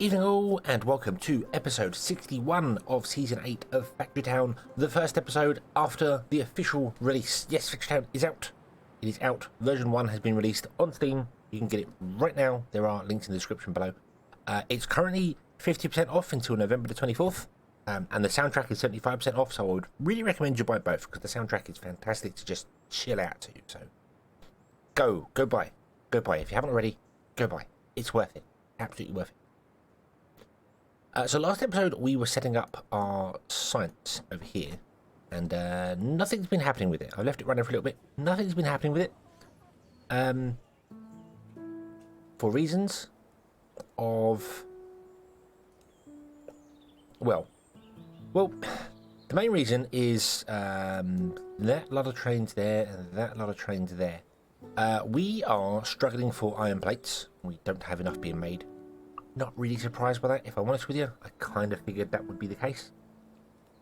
Evening all, and welcome to episode 61 of season 8 of Factory Town, the first episode after the official release. Yes, Factory Town is out. It is out. Version 1 has been released on Steam. You can get it right now. There are links in the description below. It's currently 50% off until November the 24th, and the soundtrack is 75% off, so I would really recommend you buy both, because the soundtrack is fantastic to just chill out to. So go buy. Go buy. If you haven't already, go buy. It's worth it. Absolutely worth it. So last episode we were setting up our science over here, and nothing's been happening with it. I left it running for a little bit. Nothing's been happening with it. For reasons of... Well, the main reason is that lot of trains there and that lot of trains there. We are struggling for iron plates. We don't have enough being made. Not really surprised by that, if I'm honest with you. I kind of figured that would be the case.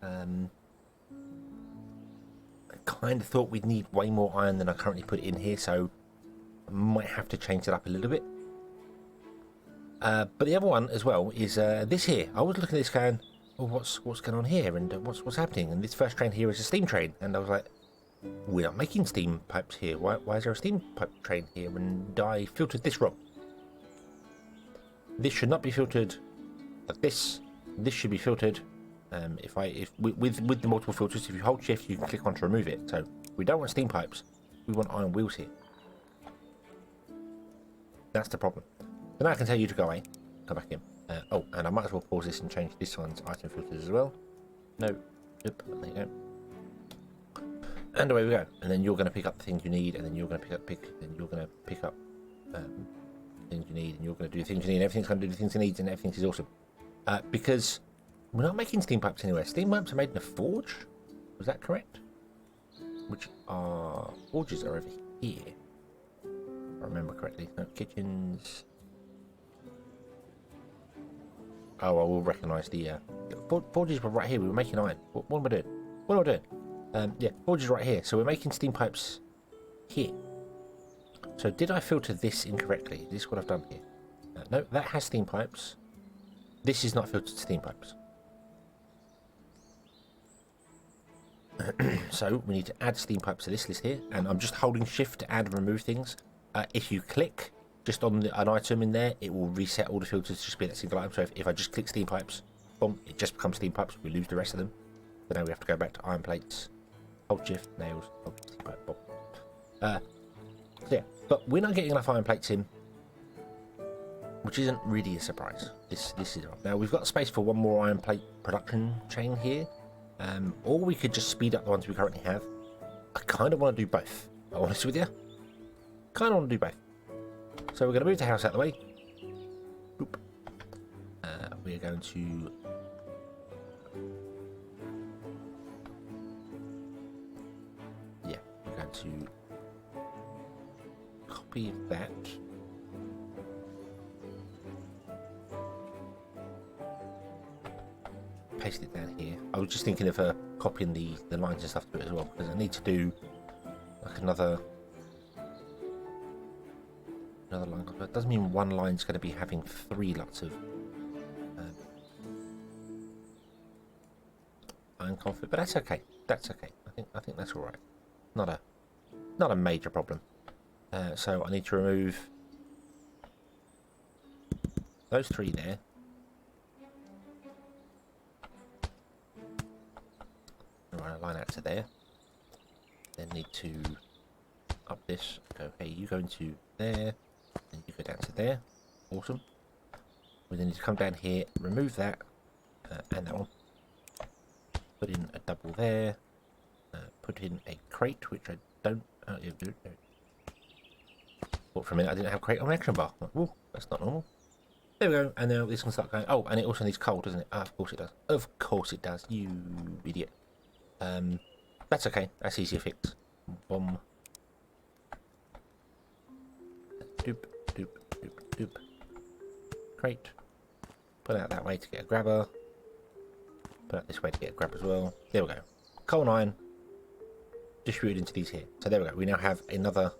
I kind of thought we'd need way more iron than I currently put in here, so I might have to change it up a little bit. But the other one as well is this here. I was looking at this going, oh, what's going on here, and what's happening? And this first train here is a steam train, and I was like, we're not making steam pipes here. Why is there a steam pipe train here? And I filtered this wrong. This should not be filtered like this. This should be filtered. With the multiple filters, if you hold shift, you can click on to remove it. So we don't want steam pipes. We want iron wheels here. That's the problem. So now I can tell you to go away. Come back in. Oh, and I might as well pause this and change this one's item filters as well. No. Nope. There you go. And away we go. And then you're going to pick up the things you need, and then you're going to then you're going to pick up. Things you need, and you're going to do the things you need, and everything's going to do the things it needs, and everything is awesome. Because we're not making steam pipes anywhere. Steam pipes are made in a forge. Was that correct? Which are forges are over here. If I remember correctly. No, kitchens. Oh, I will recognise the forges were right here. We were making iron. What am I doing? What am I doing? Yeah, forges right here. So we're making steam pipes here. So did I filter this incorrectly? Is this what I've done here? No, that has steam pipes. This is not filtered steam pipes. So we need to add steam pipes to this list here, and I'm just holding shift to add and remove things. If you click just on an item in there, it will reset all the filters to just be that single item. So if I just click steam pipes, boom, it just becomes steam pipes. We lose the rest of them. So now we have to go back to iron plates, hold shift, nails, hold steam pipe, boom. So yeah, but we're not getting enough iron plates in, which isn't really a surprise. This is wrong. Now we've got space for one more iron plate production chain here, or we could just speed up the ones we currently have. I kind of want to do both. I'm honest with you. Kind of want to do both. So we're going to move the house out of the way. Oop. We're going to. Yeah, we're going to. Copy that. Paste it down here. I was just thinking of copying the lines and stuff to it as well, because I need to do like another line. That doesn't mean one line's going to be having 3 lots of iron conflict, but that's okay. That's okay. I think that's all right. Not a major problem. So I need to remove those 3 there. Run a line out to there. Then need to up this. Go, hey, you go into there. Then you go down to there. Awesome. We then need to come down here, remove that, and that one. Put in a double there. Put in a crate, which I don't. Thought for a minute I didn't have crate on my action bar. Ooh, that's not normal. There we go, and now this can start going. Oh, and it also needs coal, doesn't it? Ah, of course it does. Of course it does, you idiot. That's okay. That's easy to fix. Boom. Doop, doop, doop, doop. Crate. Put out that way to get a grabber. Put out this way to get a grab as well. There we go. Coal and iron. Distributed into these here. So there we go. We now have another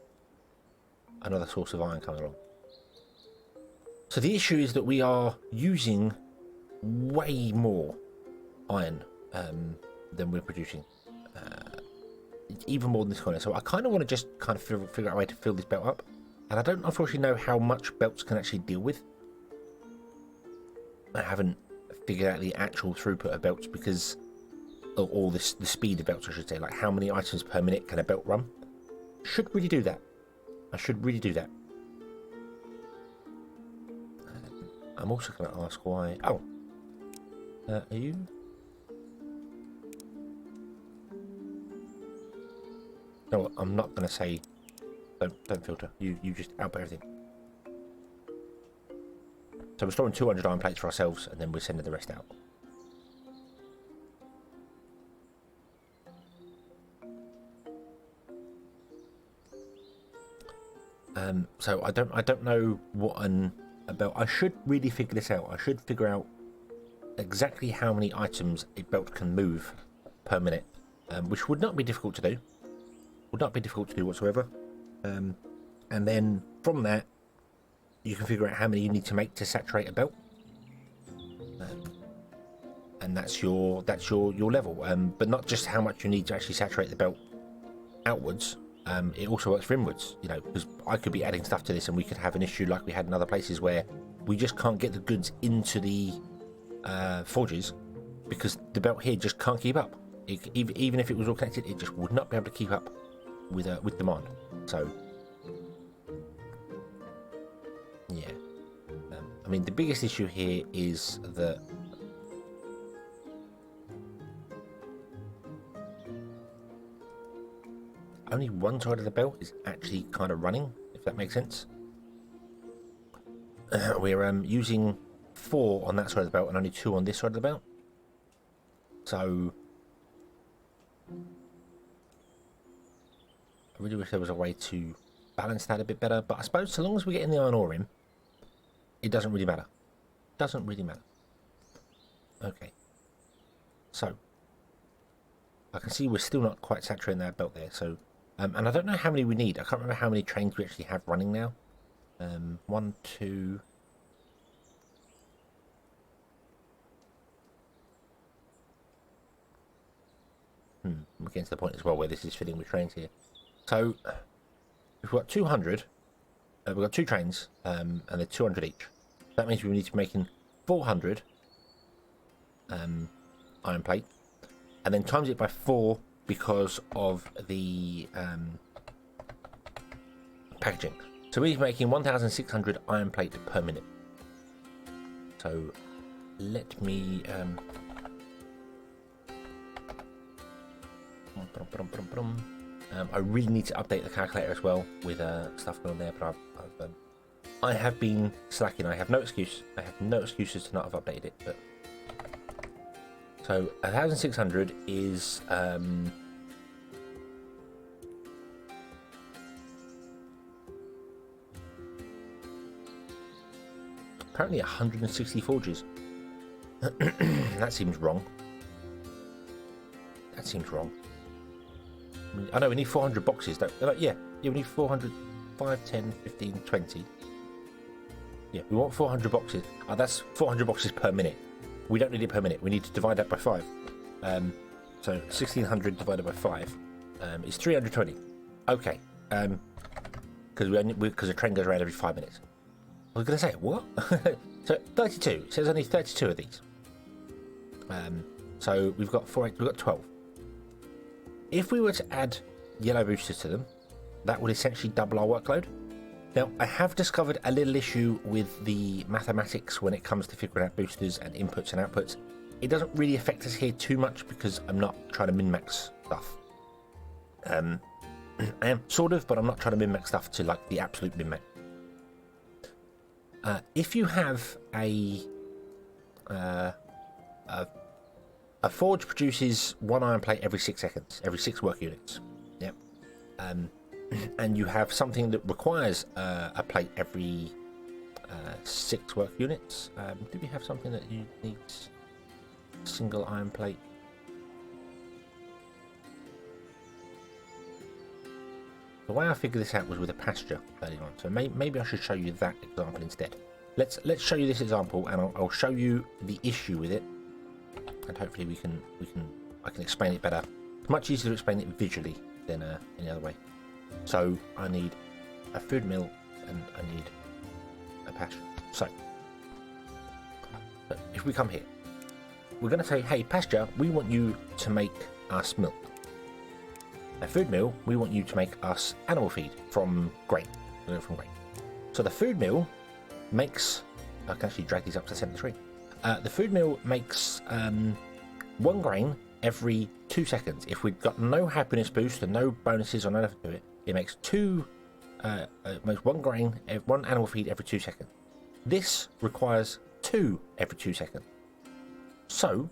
source of iron coming along. So the issue is that we are using way more iron than we're producing. Even more than this corner. So I kind of want to just kind of figure out a way to fill this belt up. And I don't unfortunately know how much belts can actually deal with. I haven't figured out the actual throughput of belts because... Or the speed of belts, I should say. Like how many items per minute can a belt run. Should really do that. I should really do that. I'm also going to ask why... Oh. Are you... No, I'm not going to say... Don't filter. You just output everything. So we're storing 200 iron plates for ourselves, and then we're sending the rest out. So I don't know what about. I should really figure this out. I should figure out exactly how many items a belt can move per minute, which would not be difficult to do. Would not be difficult to do whatsoever. And then from that, you can figure out how many you need to make to saturate a belt, and that's your level. But not just how much you need to actually saturate the belt outwards. It also works for inwards, you know, because I could be adding stuff to this and we could have an issue like we had in other places where we just can't get the goods into the forges because the belt here just can't keep up. Even if it was all connected, it just would not be able to keep up with demand. So, yeah. I mean, the biggest issue here is that only one side of the belt is actually kind of running, if that makes sense. We're using 4 on that side of the belt and only 2 on this side of the belt. So I really wish there was a way to balance that a bit better, but I suppose so long as we're getting the iron ore in, it doesn't really matter. Doesn't really matter. Okay. So I can see we're still not quite saturating that belt there, so and I don't know how many we need. I can't remember how many trains we actually have running now. 1, 2... We're getting to the point as well where this is filling with trains here. So we've got 200. We've got 2 trains, and they're 200 each. That means we need to be making 400 iron plate, and then times it by 4 because of the packaging. So we're making 1,600 iron plate per minute. So let me I really need to update the calculator as well with stuff going on there, but I have been slacking. I have no excuse. I have no excuses to not have updated it. But so 1,600 is apparently 160 forges. That seems wrong. That seems wrong. I know we need 400 boxes. Yeah, we need 400, 5, 10, 15, 20. Yeah, we want 400 boxes. That's 400 boxes per minute. We don't need it per minute. We need to divide that by 5. So 1,600 divided by 5 is 320. Okay. Because the train goes around every 5 minutes. I was going to say, what? So 32. It says only 32 of these. So we've got 12. If we were to add yellow boosters to them, that would essentially double our workload. Now, I have discovered a little issue with the mathematics when it comes to figuring out boosters and inputs and outputs. It doesn't really affect us here too much because I'm not trying to min-max stuff. I am sort of, but I'm not trying to min-max stuff to like the absolute min-max. If you have a forge produces 1 iron plate every 6 seconds, every 6 work units. Yep. And you have something that requires a plate every 6 work units. Do we have something that needs single iron plate? The way I figured this out was with a pasture earlier on, so maybe I should show you that example instead. let's show you this example, and I'll show you the issue with it, and hopefully I can explain it better. It's much easier to explain it visually than any other way. So I need a food mill and I need a pasture. So if we come here, we're going to say, hey pasture, we want you to make us milk. A food mill, we want you to make us animal feed from grain. So the food mill makes, I can actually drag these up to 73. The food mill makes 1 grain every 2 seconds. If we've got no happiness boost and no bonuses or nothing to it, it makes 1 grain, 1 animal feed every 2 seconds. This requires 2 every 2 seconds. So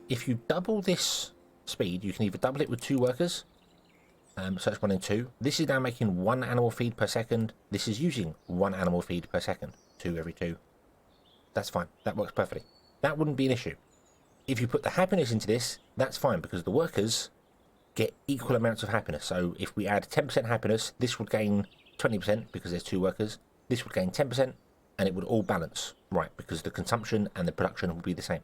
if you double this speed, you can either double it with 2 workers, so that's 1 and 2. This is now making 1 animal feed per second. This is using 1 animal feed per second. 2 every 2. That's fine. That works perfectly. That wouldn't be an issue. If you put the happiness into this, that's fine, because the workers get equal amounts of happiness. So if we add 10% happiness, this would gain 20% because there's 2 workers. This would gain 10%, and it would all balance, right? Because the consumption and the production will be the same.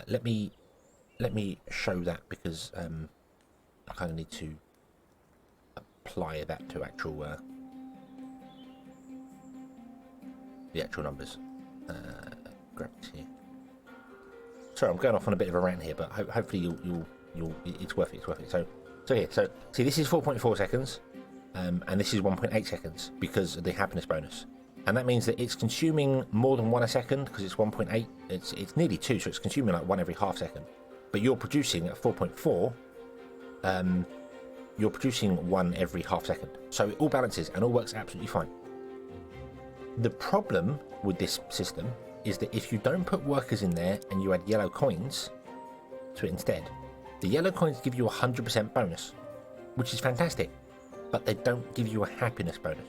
Let me show that, because I kind of need to apply that to actual the actual numbers. Grab this here. Sorry, I'm going off on a bit of a rant here, but hopefully you'll it's worth it. It's worth it. So here, so see, this is 4.4 seconds, and this is 1.8 seconds because of the happiness bonus. And that means that it's consuming more than 1 a second, because it's 1.8. It's nearly 2, so it's consuming like 1 every half second. But you're producing at 4.4. You're producing 1 every half second. So it all balances and all works absolutely fine. The problem with this system is that if you don't put workers in there and you add yellow coins to it instead, the yellow coins give you a 100% bonus, which is fantastic, but they don't give you a happiness bonus.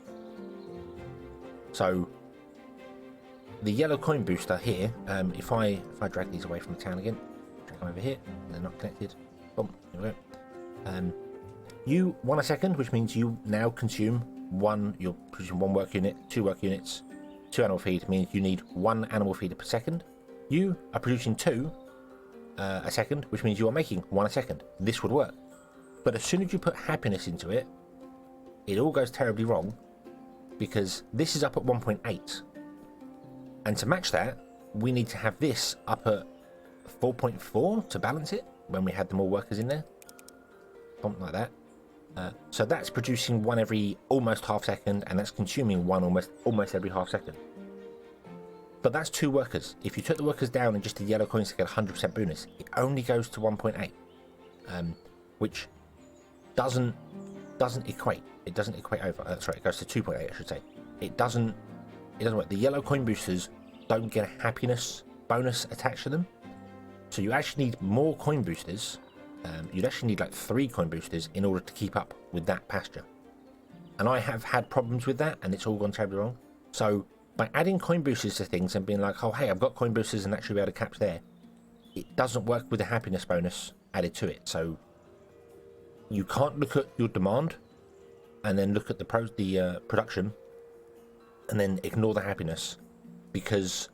So the yellow coin booster here, if I drag these away from the town again, drag them over here, they're not connected. Boom, here we go. You 1 a second, which means you now consume 1. You're producing 1 work unit, 2 work units, 2 animal feed means you need 1 animal feed per second. You are producing 2 a second, which means you are making 1 a second. This would work, but as soon as you put happiness into it, it all goes terribly wrong, because this is up at 1.8, and to match that we need to have this up at 4.4 to balance it when we had the more workers in there, something like that. So that's producing 1 every almost half second, and that's consuming 1 almost every half second. But that's 2 workers. If you took the workers down and just the yellow coins to get 100% bonus, it only goes to 1.8, which doesn't equate. It doesn't equate over. That's right. It goes to 2.8, I should say. It doesn't work. The yellow coin boosters don't get a happiness bonus attached to them, so you actually need more coin boosters. You'd actually need like 3 coin boosters in order to keep up with that pasture. And I have had problems with that, and it's all gone terribly wrong. So by adding coin boosters to things and being like, oh hey, I've got coin boosters and that should be able to catch there, it doesn't work with the happiness bonus added to it. So you can't look at your demand and then look at the production and then ignore the happiness, because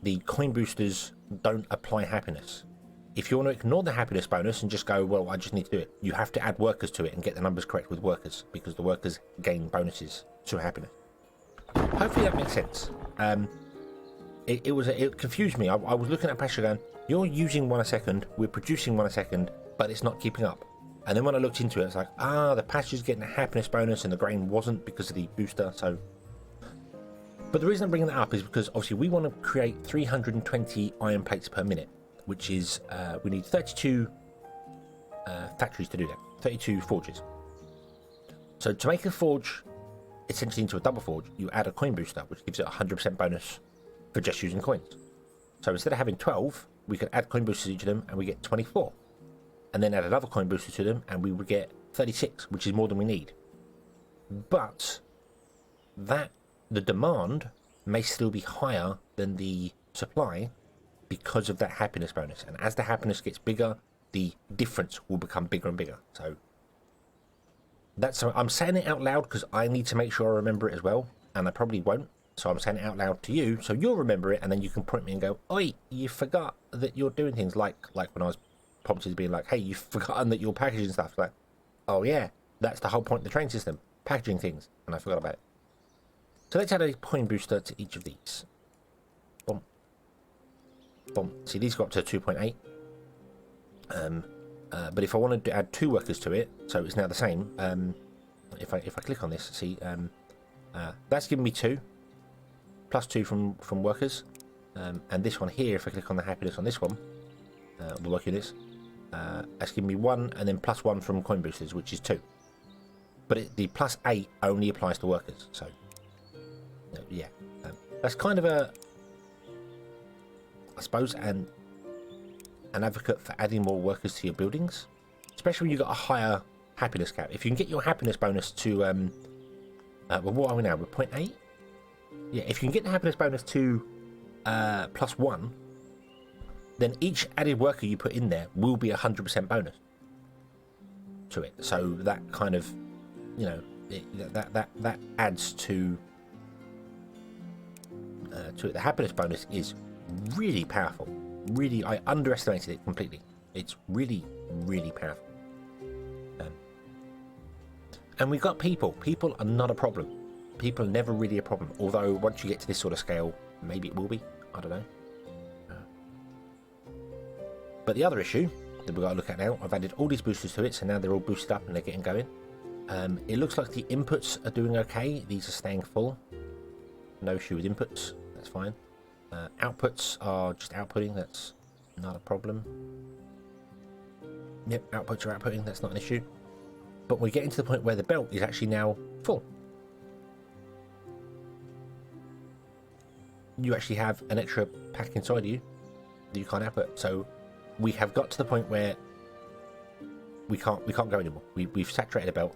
the coin boosters don't apply happiness. If you want to ignore the happiness bonus and just go, well, I just need to do it, you have to add workers to it and get the numbers correct with workers, because the workers gain bonuses to happiness. Hopefully that makes sense. It confused me. I was looking at pasture going, you're using 1 a second, we're producing 1 a second, but it's not keeping up. And then when I looked into it, it's like, the pasture's getting a happiness bonus and the grain wasn't because of the booster. So, but the reason I'm bringing that up is because obviously we want to create 320 iron plates per minute, which is we need 32 factories to do that, 32 forges. So to make a forge essentially into a double forge, you add a coin booster, which gives it a 100% bonus for just using coins. So instead of having 12, we could add coin boosters to each of them and we get 24, and then add another coin booster to them and we would get 36, which is more than we need. But the demand may still be higher than the supply because of that happiness bonus, and as the happiness gets bigger, the difference will become bigger and bigger. So I'm saying it out loud because I need to make sure I remember it as well. and I probably won't. So I'm saying it out loud to you, so you'll remember it, and then you can point me and go, "Oi, you forgot that you're doing things like when I was prompted to be like, hey, you've forgotten that you're packaging stuff." Like, oh yeah, that's the whole point of the train system, packaging things, and I forgot about it. So let's add a coin booster to each of these. Boom. Boom. See, these go up to 2.8. But if I wanted to add 2 workers to it, so it's now the same. If I click on this, see, that's giving me 2, plus 2 from workers, and this one here, if I click on the happiness on this one, the work units, that's giving me 1, and then plus 1 from coin boosters, which is 2. But the plus 8 only applies to workers, so yeah, that's kind of a, I suppose, an advocate for adding more workers to your buildings, especially when you've got a higher happiness cap. If you can get your happiness bonus to, well, what are we now? We're 0.8? Yeah, if you can get the happiness bonus to plus 1, then each added worker you put in there will be 100% bonus to it. So that kind of, you know, that adds to it. The happiness bonus is really powerful. Really, I underestimated it completely. It's really, really powerful. And we've got people. People are not a problem. People are never really a problem. Although once you get to this sort of scale, maybe it will be. I don't know. But the other issue that we've got to look at now, I've added all these boosters to it, so now they're all boosted up and they're getting going. It looks like the inputs are doing okay. These are staying full. No issue with inputs. That's fine. Outputs are just outputting. That's not a problem. Yep, outputs are outputting. That's not an issue. But we're getting to the point where the belt is actually now full. You actually have an extra pack inside of you that you can't output. So we have got to the point where we can't go anymore. We've saturated the belt.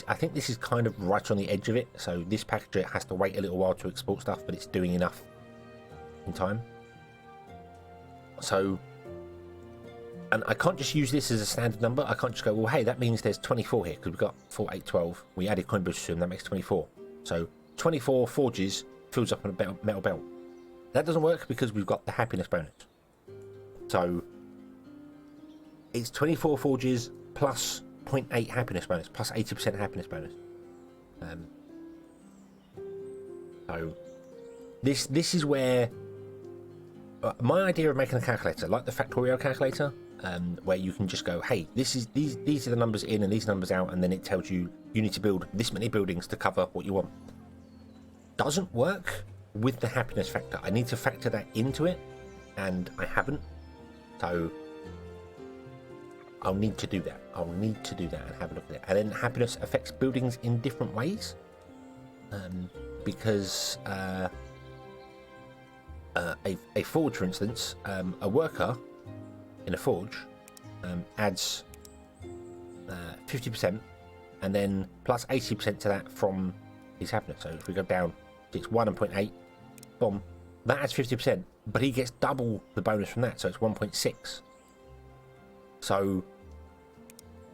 I think this is kind of right on the edge of it. So this packager has to wait a little while to export stuff, but it's doing enough in time. So, and I can't just use this as a standard number. I can't just go, well, hey, that means there's 24 here because we've got 4, 8, 12. We added coin boosters to them, that makes 24. So 24 forges fills up on a metal belt. That doesn't work because we've got the happiness bonus. So it's 24 forges plus 0.8 happiness bonus, plus 80% happiness bonus. So this is where my idea of making a calculator, like the Factorio calculator, where you can just go, hey, these are the numbers in and these numbers out, and then it tells you you need to build this many buildings to cover what you want. Doesn't work with the happiness factor. I need to factor that into it, and I haven't. So I'll need to do that. I'll need to do that and have a look at it. And then happiness affects buildings in different ways, because a forge, for instance, a worker in a forge adds 50%, and then plus 80% to that from his happiness. So if we go down, it's 1 and 0.8, boom, that adds 50%, but he gets double the bonus from that, so it's 1.6. So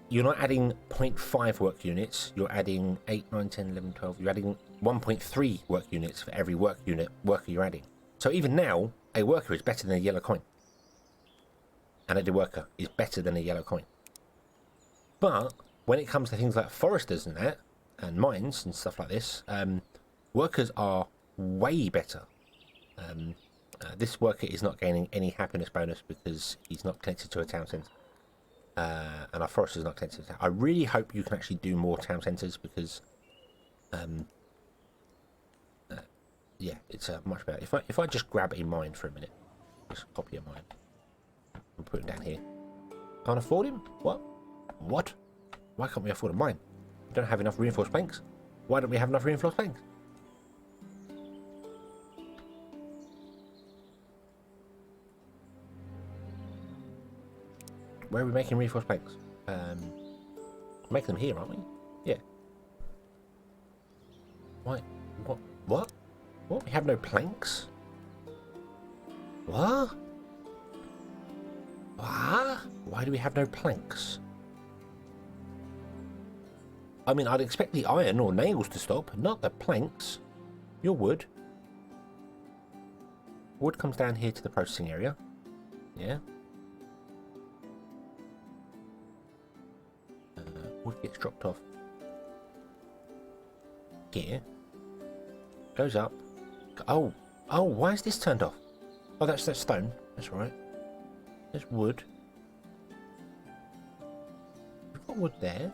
you're not adding 0.5 work units, you're adding 8, 9, 10, 11, 12, you're adding 1.3 work units for every worker you're adding. So even now, a worker is better than a yellow coin. And a worker is better than a yellow coin. But when it comes to things like foresters and that, and mines and stuff like this, workers are way better. This worker is not gaining any happiness bonus because he's not connected to a town centre. And our forester is not connected to town. I really hope you can actually do more town centres because, yeah, it's much better. If I just grab a mine for a minute, just copy a mine and put him down here. Can't afford him? What? What? Why can't we afford a mine? We don't have enough reinforced planks. Why don't we have enough reinforced planks? Where are we making reinforced planks? Making them here, aren't we? Yeah. Why? What? What? What? We have no planks? What? What? Why do we have no planks? I mean, I'd expect the iron or nails to stop, not the planks. Your wood. Wood comes down here to the processing area. Yeah. Wood gets dropped off here. Goes up. Oh, why is this turned off? Oh, that's that stone. That's right. There's wood. We've got wood there.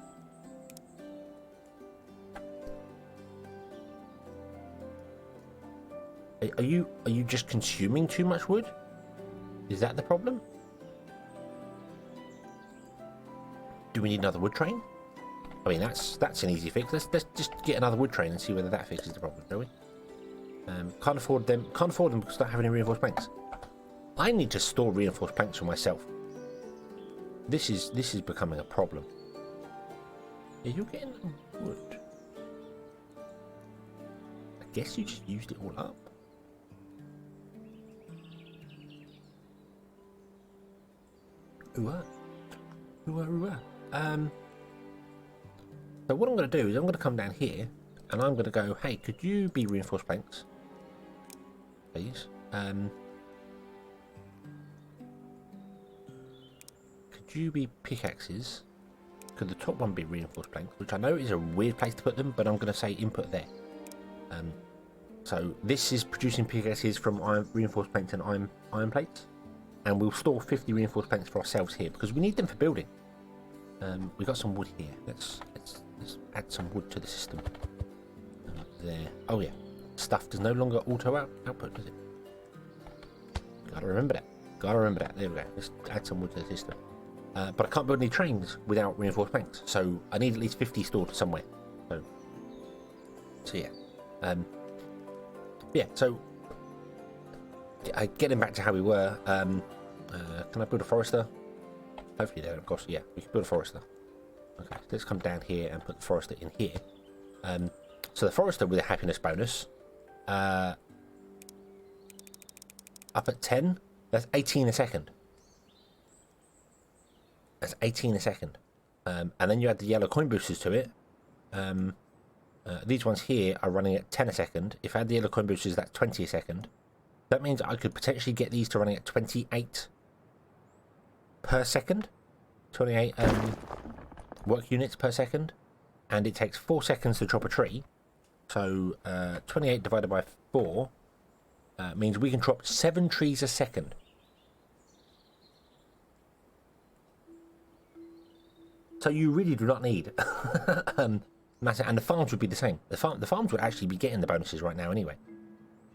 Are you just consuming too much wood? Is that the problem? Do we need another wood train? I mean, that's an easy fix. Let's just get another wood train and see whether that fixes the problem, shall we? Can't afford them. Can't afford them because I don't have any reinforced planks. I need to store reinforced planks for myself. This is becoming a problem. Are you getting wood? I guess you just used it all up. Ooh-ah. So what I'm going to do is I'm going to come down here and I'm going to go, hey, could you be reinforced planks, please? Could you be pickaxes? Could the top one be reinforced planks? Which I know is a weird place to put them, but I'm going to say input there. So this is producing pickaxes from reinforced planks and iron plates. And we'll store 50 reinforced planks for ourselves here because we need them for building. We've got some wood here. Let's add some wood to the system. There. Oh yeah. Stuff does no longer auto output, does it? Gotta remember that. There we go. Let's add some wood to the system. But I can't build any trains without reinforced planks. So I need at least 50 stored somewhere. So yeah. Yeah, so getting back to how we were, can I build a forester? Hopefully there, of course, yeah, we can build a forester. Okay, let's come down here and put the forester in here. So the forester with a happiness bonus, up at 10, that's 18 a second. That's 18 a second. And then you add the yellow coin boosters to it. These ones here are running at 10 a second. If I add the yellow coin boosters, that's 20 a second. That means I could potentially get these to running at 28 per second. 28 work units per second. And it takes 4 seconds to chop a tree. So 28 divided by 4 means we can chop 7 trees a second. So you really do not need massive, and the farms would be the same. The farms would actually be getting the bonuses right now anyway.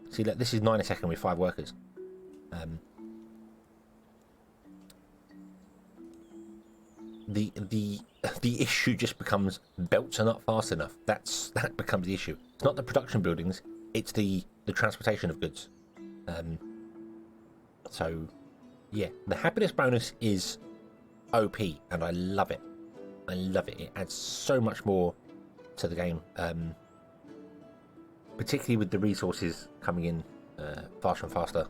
See, look, this is 9 a second with 5 workers. The issue just becomes belts are not fast enough. That becomes the issue. It's not the production buildings, it's the transportation of goods. So yeah, the happiness bonus is OP and I love it. It adds so much more to the game, particularly with the resources coming in faster and faster.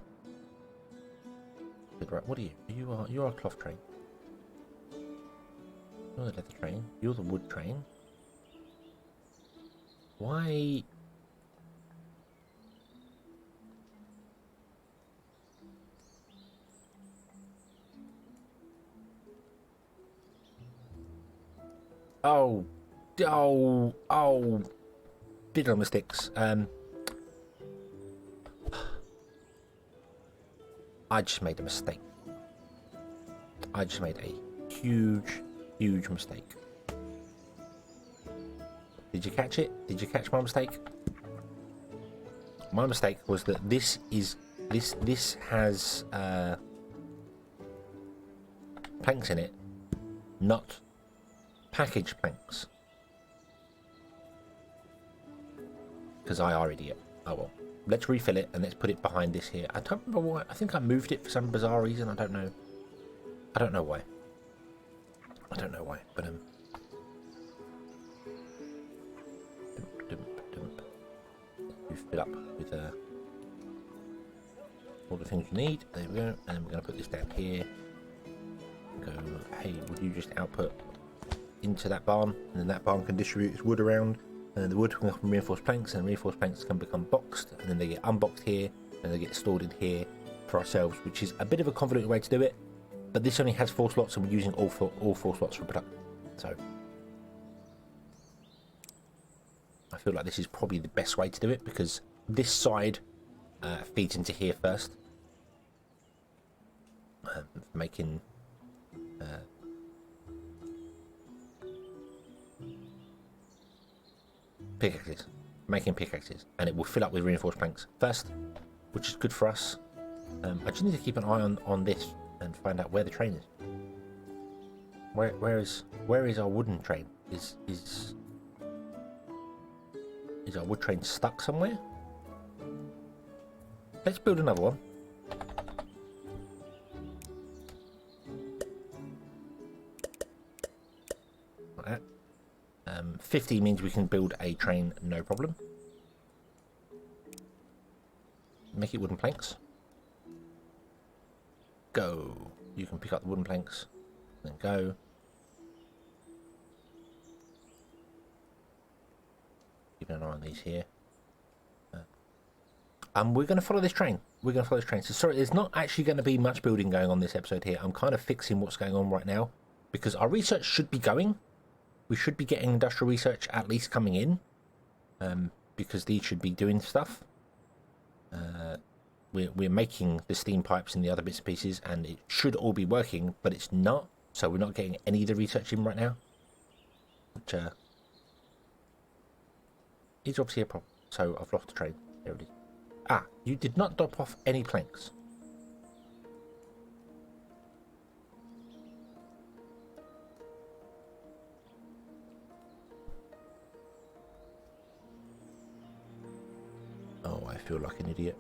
Right, what are you? You are a cloth train. You're the leather train. You're the wood train. Why? Oh, diddle mistakes. I just made a mistake. I just made a huge mistake. Did you catch it? Did you catch my mistake? My mistake was that this has planks in it, not package planks. Because I are idiot. Oh well. Let's refill it and let's put it behind this here. I don't remember why. I think I moved it for some bizarre reason. I don't know. I don't know why. But you fill up with all the things you need. There we go. And we're going to put this down here. Go. Hey, would you just output into that barn, and then that barn can distribute its wood around, and then the wood can become reinforced planks, and reinforced planks can become boxed, and then they get unboxed here, and they get stored in here for ourselves, which is a bit of a convoluted way to do it, but this only has 4 slots, and we're using all four slots for production. So I feel like this is probably the best way to do it, because this side feeds into here first, making pickaxes, and it will fill up with reinforced planks first, which is good for us. I just need to keep an eye on this and find out where the train is. Where is our wooden train? Is our wood train stuck somewhere? Let's build another one. Like that. 50 means we can build a train, no problem. Make it wooden planks. Go. You can pick up the wooden planks. Then go. Keep an eye on these here. We're going to follow this train. So sorry, there's not actually going to be much building going on this episode here. I'm kind of fixing what's going on right now, because our research should be going. We should be getting industrial research at least coming in, because these should be doing stuff. We're making the steam pipes and the other bits and pieces, and it should all be working, but it's not. So we're not getting any of the research in right now, which is obviously a problem. So I've lost the train. There it is. Ah, you did not drop off any planks. Oh, I feel like an idiot.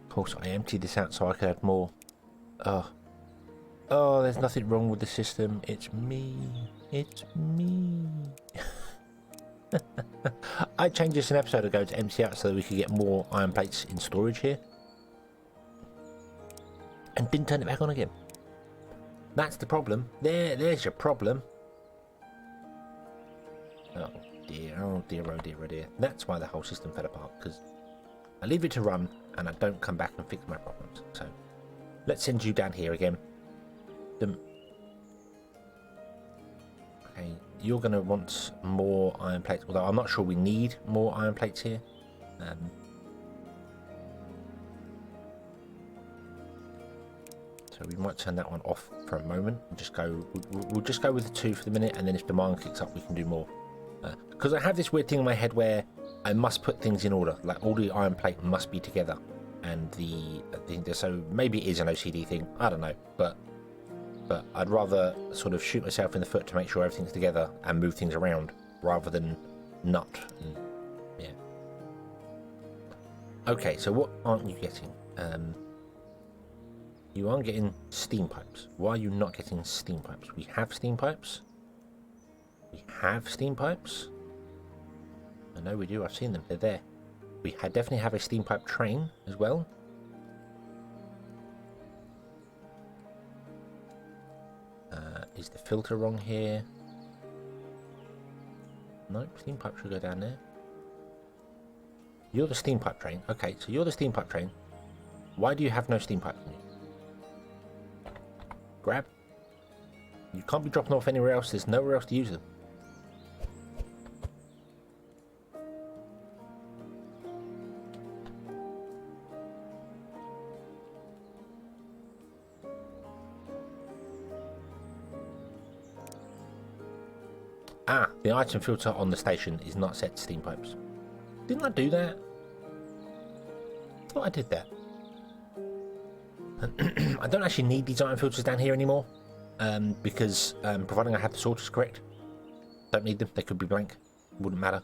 Of course, I emptied this out so I could have more. Oh, there's nothing wrong with the system. It's me. It's me. I changed this an episode ago to empty out so that we could get more iron plates in storage here, and didn't turn it back on again. That's the problem. There's your problem. Oh dear, oh dear, oh dear, oh dear. That's why the whole system fell apart, because I leave it to run and I don't come back and fix my problems. So let's send you down here again. Okay, you're going to want more iron plates, although I'm not sure we need more iron plates here. So we might turn that one off for a moment and just go. We'll just go with the 2 for the minute, and then if demand kicks up, we can do more. Because I have this weird thing in my head where I must put things in order, like all the iron plate must be together, and so maybe it is an OCD thing. I don't know, but I'd rather sort of shoot myself in the foot to make sure everything's together and move things around, rather than not. And, yeah. Okay, so what aren't you getting? You aren't getting steam pipes. Why are you not getting steam pipes? We have steam pipes. We have steam pipes. I know we do. I've seen them. They're there. We definitely have a steam pipe train as well. Is the filter wrong here? Nope, steam pipe should go down there. You're the steam pipe train. Okay, so you're the steam pipe train. Why do you have no steam pipes in you? Grab. You can't be dropping off anywhere else. There's nowhere else to use them. Ah, the item filter on the station is not set to steam pipes. Didn't I do that? I thought I did that. I don't actually need these item filters down here anymore, because providing I have the sorters correct, don't need them. They could be blank, wouldn't matter.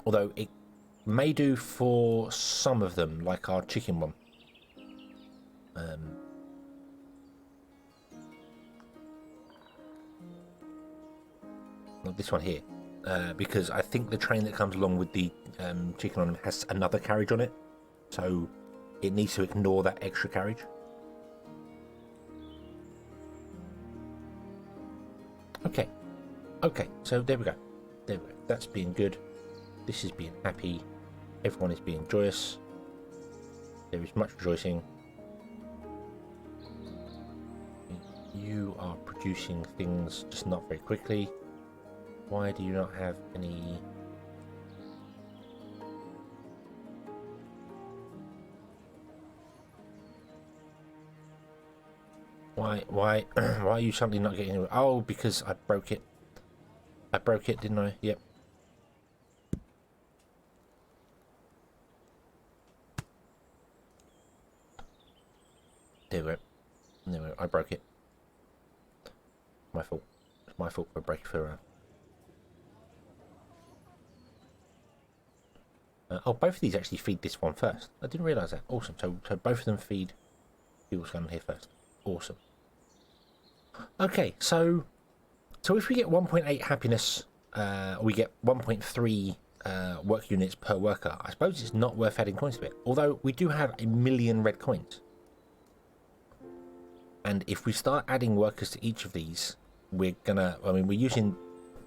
Although it may do for some of them, like our chicken one. Not this one here, because I think the train that comes along with the chicken on it has another carriage on it, so it needs to ignore that extra carriage. Okay. Okay, so there we go. There we go. That's being good. This is being happy. Everyone is being joyous. There is much rejoicing. You are producing things, just not very quickly. Why do you not have any... Why are you suddenly not getting it? Oh, because I broke it. I broke it, didn't I? Yep. There we go. There we go. I broke it. My fault. It's my fault for breaking for... oh, both of these actually feed this one first. I didn't realise that. Awesome. So both of them feed fuel's going here first. Awesome. Okay, so if we get 1.8 happiness, we get 1.3 work units per worker. I suppose it's not worth adding coins to it. Although we do have 1 million red coins. And if we start adding workers to each of these, we're gonna... I mean, we're using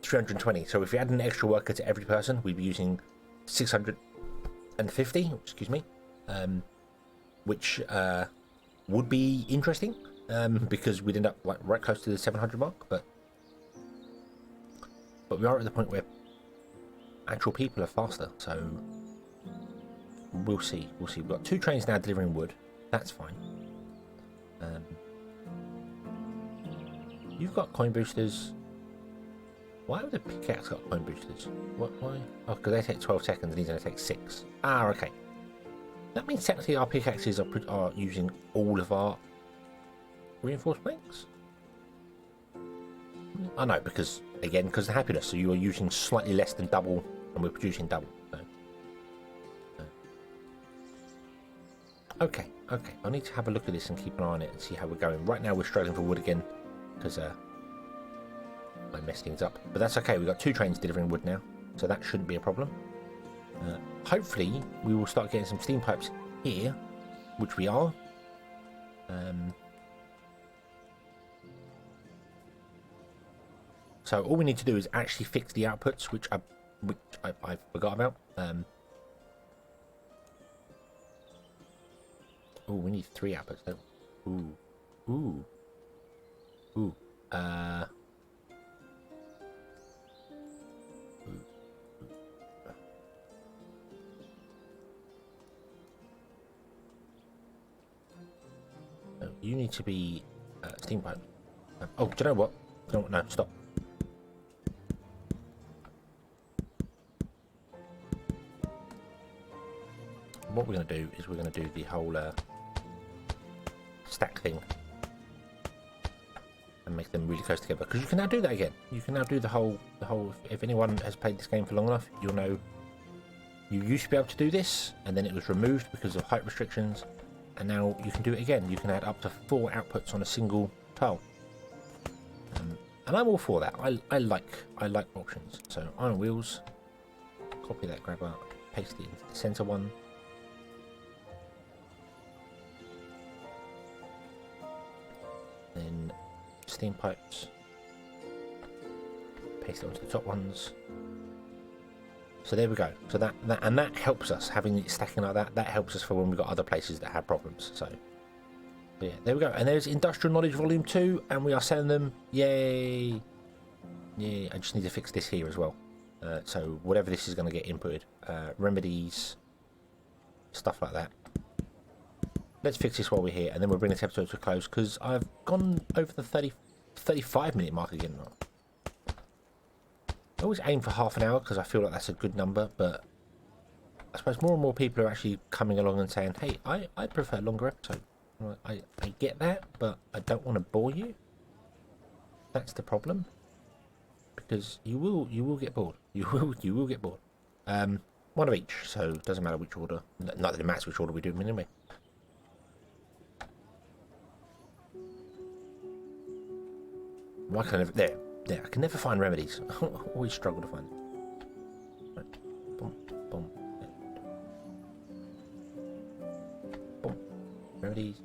320. So if we add an extra worker to every person, we'd be using 650. Excuse me. Which would be interesting. Because we'd end up like right close to the 700 mark, but we are at the point where actual people are faster, so we'll see. We've got 2 trains now delivering wood. That's fine. You've got coin boosters. Why have the pickaxe got coin boosters? Why? Oh, because they take 12 seconds and these only take 6. Ah, okay. That means technically our pickaxes are using all of our reinforced planks? I know, because again, because of happiness, so you are using slightly less than double and we're producing double. So. Okay, I need to have a look at this and keep an eye on it and see how we're going. Right now we're struggling for wood again because I messed things up, but that's okay. We've got 2 trains delivering wood now, so that shouldn't be a problem. Hopefully we will start getting some steam pipes here, which we are. So all we need to do is actually fix the outputs, which I forgot about. Oh, we need 3 outputs though. Ooh. So you need to be steam pipe. Oh, do you know what? No, stop. What we're going to do is we're going to do the whole stack thing and make them really close together, because you can now do that again. You can now do the whole if anyone has played this game for long enough, you'll know you used to be able to do this and then it was removed because of height restrictions, and now you can do it again. You can add up to 4 outputs on a single tile, and I'm all for that. I like options. So iron wheels, copy that, grab out, paste it into the center one. Then steam pipes, paste it onto the top ones. So there we go. So that helps us, having it stacking like that. That helps us for when we've got other places that have problems. So yeah, there we go. And there's Industrial Knowledge Volume 2, and we are selling them. Yay! Yeah, I just need to fix this here as well. So whatever this is going to get inputted, remedies, stuff like that. Let's fix this while we're here, and then we'll bring this episode to a close, because I've gone over the 35-minute mark again now. I always aim for half an hour, because I feel like that's a good number, but I suppose more and more people are actually coming along and saying, hey, I prefer longer episodes. I get that, but I don't want to bore you. That's the problem. Because you will get bored. You will get bored. One of each, so it doesn't matter which order. Not that it matters which order we do them anyway. Why can I never... There, I can never find remedies. I always struggle to find them. Right. Boom, boom. Boom. Remedies.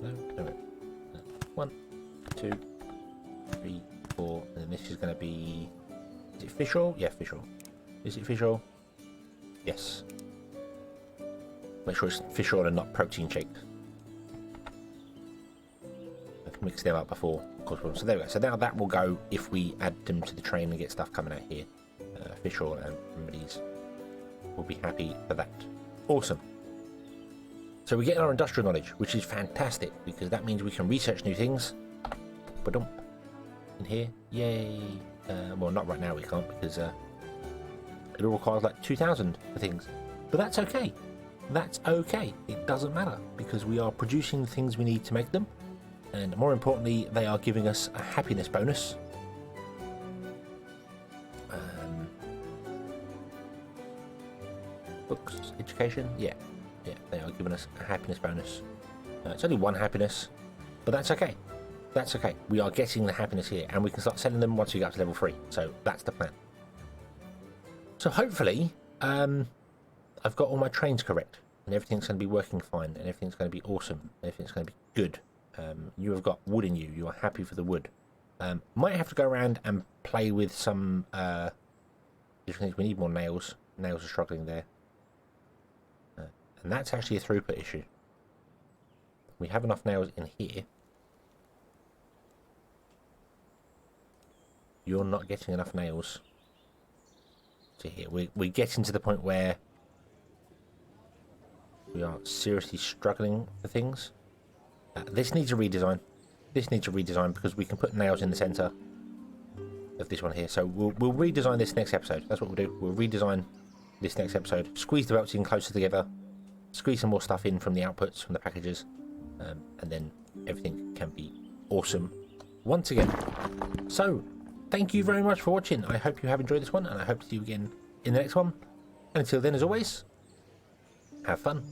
No. 1, 2, 3, 4, and then this is going to be... Is it fish oil? Yeah, fish oil. Is it fish oil? Yes. Make sure it's fish oil and not protein shakes. I've mixed them up before. Of course, so there we go. So now that will go if we add them to the train and get stuff coming out here. Fish oil and remedies. We'll be happy for that. Awesome. So we're getting our industrial knowledge, which is fantastic, because that means we can research new things. Ba-dump. In here. Yay. Well, not right now we can't, because it all requires like 2,000 for things. But that's okay. That's okay. It doesn't matter, because we are producing the things we need to make them. And more importantly, they are giving us a happiness bonus. Books, education, yeah, they are giving us a happiness bonus. It's only 1 happiness, but that's okay. That's okay. We are getting the happiness here, and we can start selling them once we get up to level 3. So that's the plan. So hopefully, I've got all my trains correct, and everything's going to be working fine, and everything's going to be awesome. Everything's going to be good. You have got wood in you. You are happy for the wood. Might have to go around and play with some different things. We need more nails. Nails are struggling there. And that's actually a throughput issue. We have enough nails in here. You're not getting enough nails to here. We're getting to the point where we are seriously struggling for things. This needs a redesign. This needs a redesign because we can put nails in the centre of this one here. So we'll redesign this next episode. That's what we'll do. We'll redesign this next episode. Squeeze the belts in closer together. Squeeze some more stuff in from the outputs, from the packages. And then everything can be awesome once again. So, thank you very much for watching. I hope you have enjoyed this one, and I hope to see you again in the next one. And until then, as always, have fun.